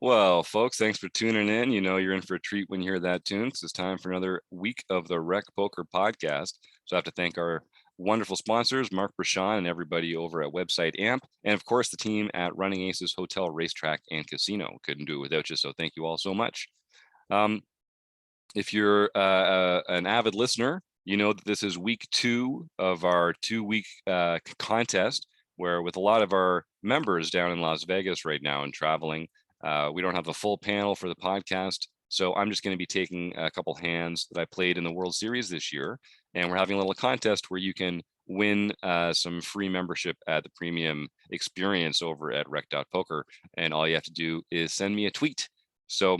Well, folks, thanks for tuning in. You know, you're in for a treat when you hear that tune because it's time for another week of the Rec Poker podcast. So I have to thank our wonderful sponsors, Mark Brashan and everybody over at Website Amp, and of course the team at Running Aces Hotel, Racetrack, and Casino. Couldn't do it without you, so thank you all so much. If you're an avid listener, you know that this is week 2 of our 2-week contest, where with a lot of our members down in Las Vegas right now and traveling, we don't have the full panel for the podcast. So I'm just going to be taking a couple hands that I played in the World Series this year. And we're having a little contest where you can win some free membership at the premium experience over at rec.poker. And all you have to do is send me a tweet. So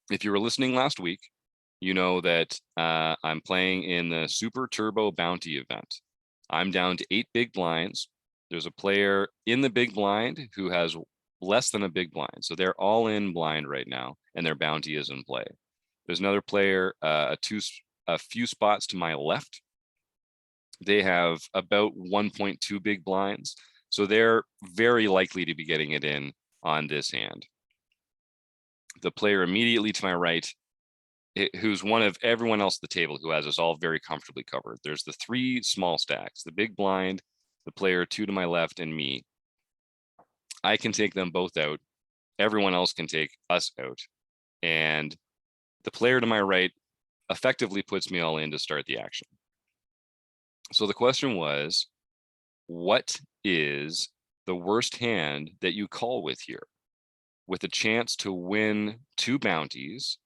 if you were listening last week, you know that I'm playing in the Super Turbo Bounty event. I'm down to 8 big blinds. There's a player in the big blind who has less than a big blind. So they're all in blind right now, and their bounty is in play. There's another player a few spots to my left. They have about 1.2 big blinds. So they're very likely to be getting it in on this hand. The player immediately to my right, who's one of everyone else at the table who has us all very comfortably covered. There's the 3 small stacks, the big blind, the player 2 to my left, and me. I can take them both out. Everyone else can take us out. And the player to my right effectively puts me all in to start the action. So the question was, what is the worst hand that you call with here, with a chance to win 2 bounties?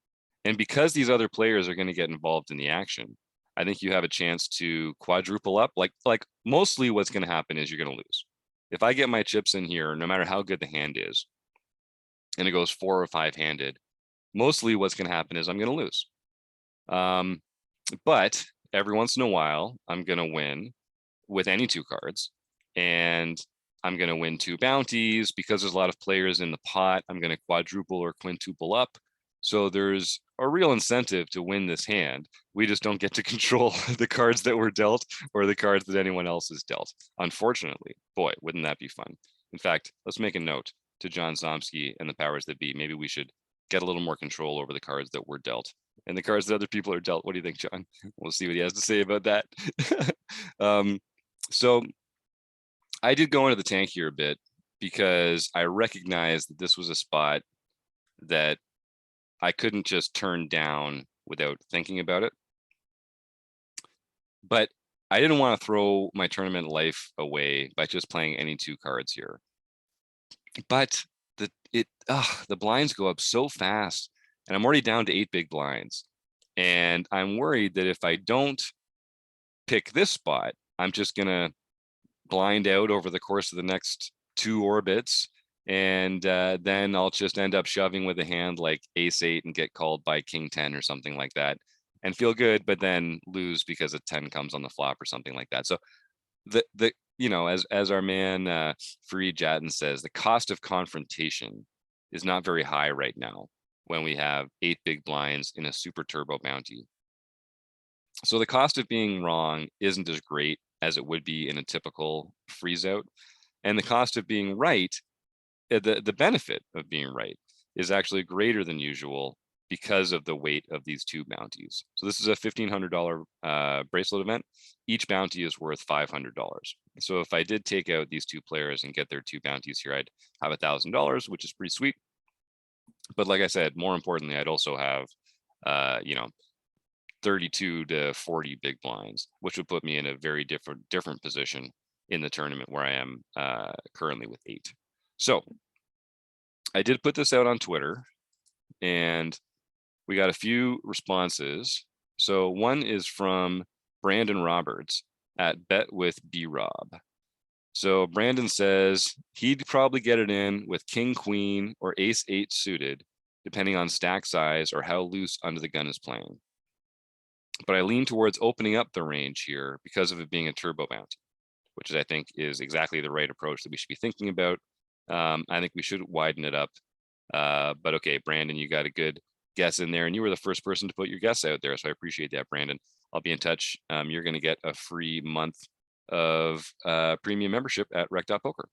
And because these other players are going to get involved in the action, I think you have a chance to quadruple up. Like mostly what's going to happen is you're going to lose. If I get my chips in here, no matter how good the hand is, and it goes 4 or 5 handed, mostly what's going to happen is I'm going to lose. But every once in a while, I'm going to win with any 2 cards, and I'm going to win 2 bounties. Because there's a lot of players in the pot, I'm going to quadruple or quintuple up. So there's a real incentive to win this hand. We just don't get to control the cards that were dealt or the cards that anyone else has dealt. Unfortunately, boy, wouldn't that be fun? In fact, let's make a note to John Zomsky and the powers that be. Maybe we should get a little more control over the cards that were dealt and the cards that other people are dealt. What do you think, John? We'll see what he has to say about that. So I did go into the tank here a bit because I recognized that this was a spot that I couldn't just turn down without thinking about it. But I didn't want to throw my tournament life away by just playing any 2 cards here. But the blinds go up so fast, and I'm already down to 8 big blinds. And I'm worried that if I don't pick this spot, I'm just going to blind out over the course of the next 2 orbits. And then I'll just end up shoving with a hand like ace-8 and get called by king-10 or something like that and feel good, but then lose because a 10 comes on the flop or something like that. So the you know, as our man Reid Jatten says, the cost of confrontation is not very high right now when we have 8 big blinds in a super turbo bounty. So the cost of being wrong isn't as great as it would be in a typical freeze out. And the cost of being right, the benefit of being right is actually greater than usual because of the weight of these 2 bounties. So this is a $1,500 bracelet event. Each bounty is worth $500. So if I did take out these 2 players and get their 2 bounties here, I'd have $1,000, which is pretty sweet. But like I said, more importantly, I'd also have, 32 to 40 big blinds, which would put me in a very different position in the tournament where I am currently with 8. So I did put this out on Twitter, and we got a few responses. So one is from Brandon Roberts at Bet with B-Rob. So Brandon says he'd probably get it in with king, queen, or ace-8 suited, depending on stack size or how loose under the gun is playing. But I lean towards opening up the range here because of it being a turbo bounty, which I think is exactly the right approach that we should be thinking about. I think we should widen it up. But okay, Brandon, you got a good guess in there, and you were the first person to put your guess out there. So I appreciate that, Brandon. I'll be in touch. You're going to get a free month of premium membership at rec.poker.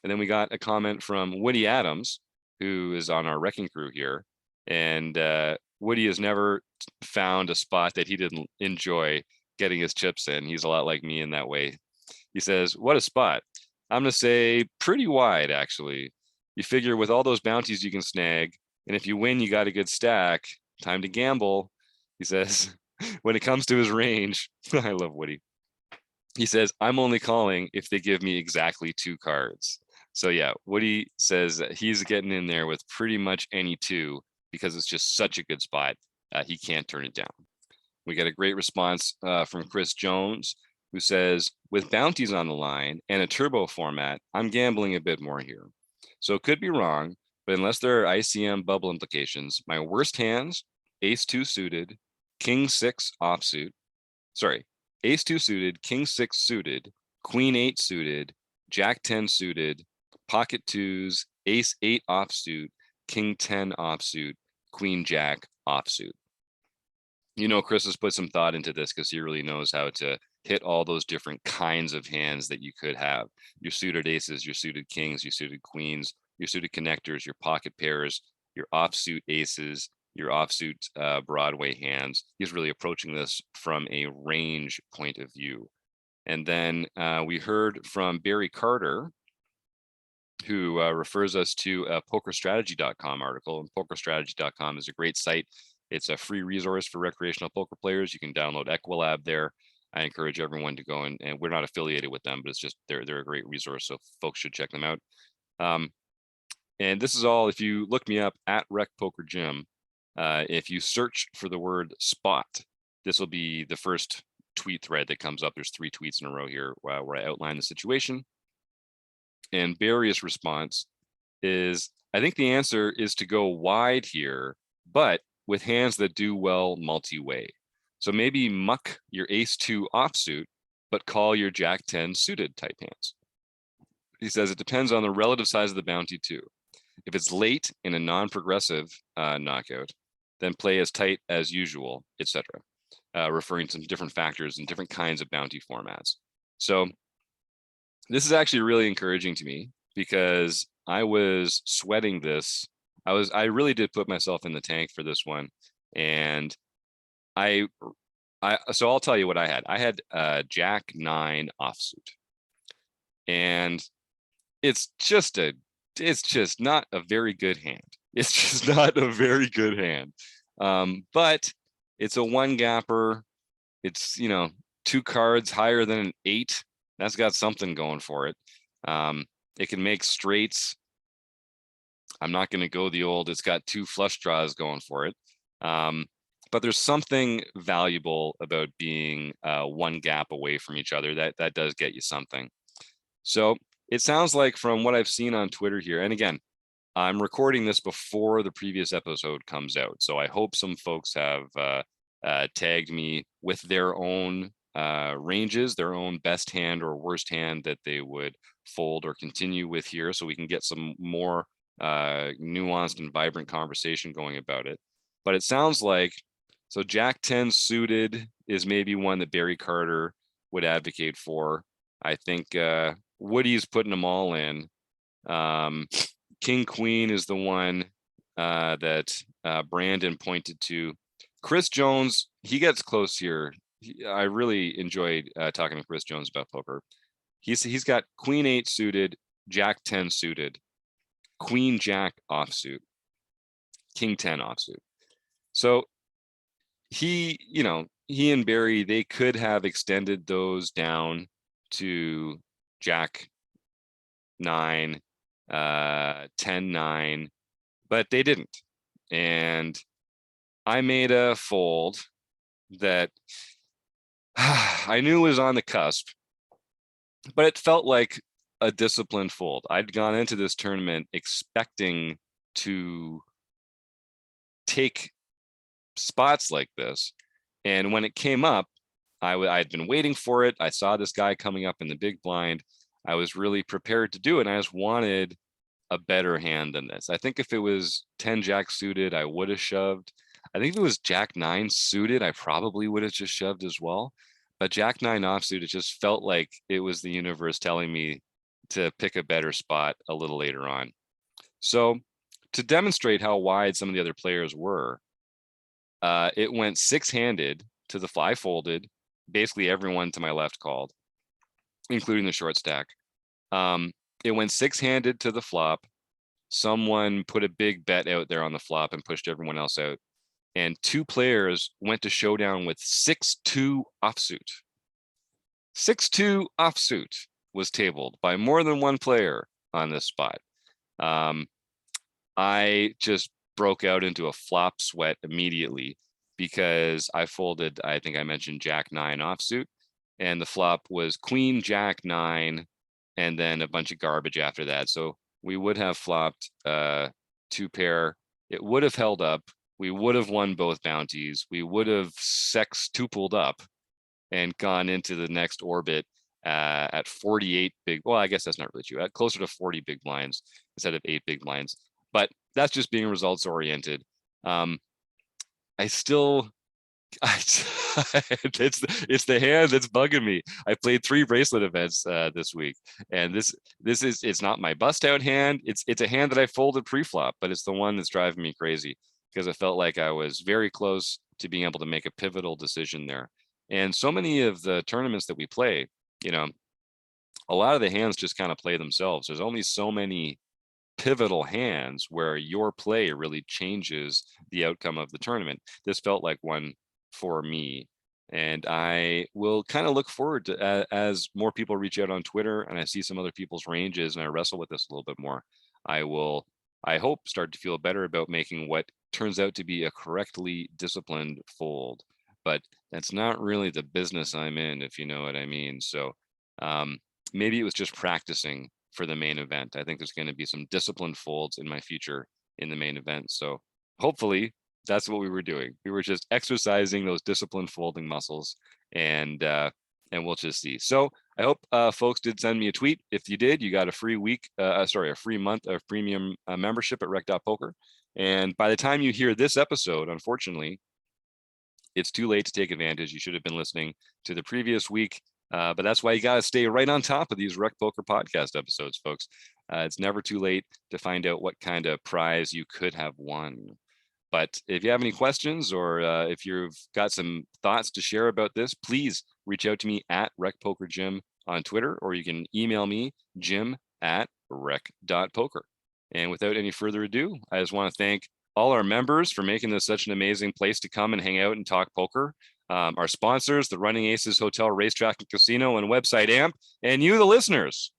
And then we got a comment from Woody Adams, who is on our wrecking crew here, and Woody has never found a spot that he didn't enjoy getting his chips in. He's a lot like me in that way. He says, "What a spot." I'm going to say pretty wide, actually. You figure with all those bounties you can snag, and if you win, you got a good stack. Time to gamble. He says, when it comes to his range, I love Woody. He says, I'm only calling if they give me exactly 2 cards. So yeah, Woody says that he's getting in there with pretty much any 2 because it's just such a good spot. He can't turn it down. We got a great response from Chris Jones, who says, with bounties on the line and a turbo format, I'm gambling a bit more here. So it could be wrong, but unless there are ICM bubble implications, my worst hands, ace-2 suited, king-6 offsuit, sorry, ace-2 suited, king-6 suited, queen-8 suited, jack-10 suited, pocket 2s, ace-8 offsuit, king-10 offsuit, queen-jack offsuit. You know, Chris has put some thought into this because he really knows how to hit all those different kinds of hands that you could have. Your suited aces, your suited kings, your suited queens, your suited connectors, your pocket pairs, your offsuit aces, your offsuit Broadway hands. He's really approaching this from a range point of view. And then we heard from Barry Carter, who refers us to a pokerstrategy.com article. And pokerstrategy.com is a great site. It's a free resource for recreational poker players. You can download Equilab there. I encourage everyone to go and we're not affiliated with them, but it's just they're a great resource, so folks should check them out. And this is all, if you look me up at Rec Poker Gym, if you search for the word spot, this will be the first tweet thread that comes up. There's 3 tweets in a row here where I outline the situation. And Barry's response is, I think the answer is to go wide here, but with hands that do well multi-way. So maybe muck your ace-2 offsuit, but call your jack-10 suited type hands. He says it depends on the relative size of the bounty too. If it's late in a non-progressive knockout, then play as tight as usual, etc. Referring to some different factors and different kinds of bounty formats. So this is actually really encouraging to me because I was sweating this. I really did put myself in the tank for this one. And so I'll tell you what I had. I had jack-9 offsuit. And it's just not a very good hand. It's just not a very good hand. But it's a 1-gapper. It's, 2 cards higher than an 8. That's got something going for it. It can make straights. I'm not going to go the old, it's got 2 flush draws going for it. But there's something valuable about being 1 gap away from each other. That does get you something. So it sounds like from what I've seen on Twitter here, and again, I'm recording this before the previous episode comes out. So I hope some folks have tagged me with their own ranges, their own best hand or worst hand that they would fold or continue with here, so we can get some more nuanced and vibrant conversation going about it. But it sounds like, so jack-10 suited is maybe one that Barry Carter would advocate for. I think Woody's putting them all in. King Queen is the one that Brandon pointed to. Chris Jones, he gets close here. I really enjoyed talking to Chris Jones about poker. He's got Queen-8 suited, Jack-10 suited, Queen-Jack offsuit, King-10 offsuit. So he and Barry, they could have extended those down to Jack-9, 10-9, but they didn't. And I made a fold that I knew was on the cusp, but it felt like a disciplined fold. I'd gone into this tournament expecting to take spots like this. And when it came up, I'd been waiting for it. I saw this guy coming up in the big blind. I was really prepared to do it. And I just wanted a better hand than this. I think if it was 10 Jack suited, I would have shoved. I think if it was Jack-9 suited, I probably would have just shoved as well. But Jack-9 offsuit, it just felt like it was the universe telling me to pick a better spot a little later on. So to demonstrate how wide some of the other players were, it went six-handed to the fly folded. Basically everyone to my left called, including the short stack. It went six-handed to the flop. Someone put a big bet out there on the flop and pushed everyone else out. And two players went to showdown with 6-2 offsuit. 6-2 offsuit was tabled by more than one player on this spot. I just broke out into a flop sweat immediately because I folded, I think I mentioned Jack 9 offsuit, and the flop was Queen Jack 9 and then a bunch of garbage after that. So we would have flopped two pair. It would have held up. We would have won both bounties. We would have sextupled up and gone into the next orbit at 48 big. Well, I guess that's not really true. At closer to 40 big blinds instead of 8 big blinds. But that's just being results oriented. I still, it's the hand that's bugging me. I played 3 bracelet events this week, and it's not my bust out hand. It's a hand that I folded pre-flop, but it's the one that's driving me crazy because it felt like I was very close to being able to make a pivotal decision there. And so many of the tournaments that we play, you know, a lot of the hands just kind of play themselves. There's only so many pivotal hands where your play really changes the outcome of the tournament. This felt like one for me, and I will kind of look forward to as more people reach out on Twitter and I see some other people's ranges and I wrestle with this a little bit more. I hope start to feel better about making what turns out to be a correctly disciplined fold, but that's not really the business I'm in, if you know what I mean. So maybe it was just practicing for the main event. I think there's going to be some disciplined folds in my future in the main event. So hopefully that's what we were doing. We were just exercising those disciplined folding muscles, and we'll just see. So I hope folks did send me a tweet. If you did, you got a free week, a free month of premium membership at rec.poker. And by the time you hear this episode, unfortunately, it's too late to take advantage. You should have been listening to the previous week. But that's why you got to stay right on top of these Rec Poker podcast episodes, folks. It's never too late to find out what kind of prize you could have won. But if you have any questions or if you've got some thoughts to share about this, please reach out to me at RecPokerJim on Twitter, or you can email me, jim@rec.poker. And without any further ado, I just want to thank all our members for making this such an amazing place to come and hang out and talk poker. Our sponsors, the Running Aces Hotel, Racetrack and Casino, and website AMP, and you, the listeners.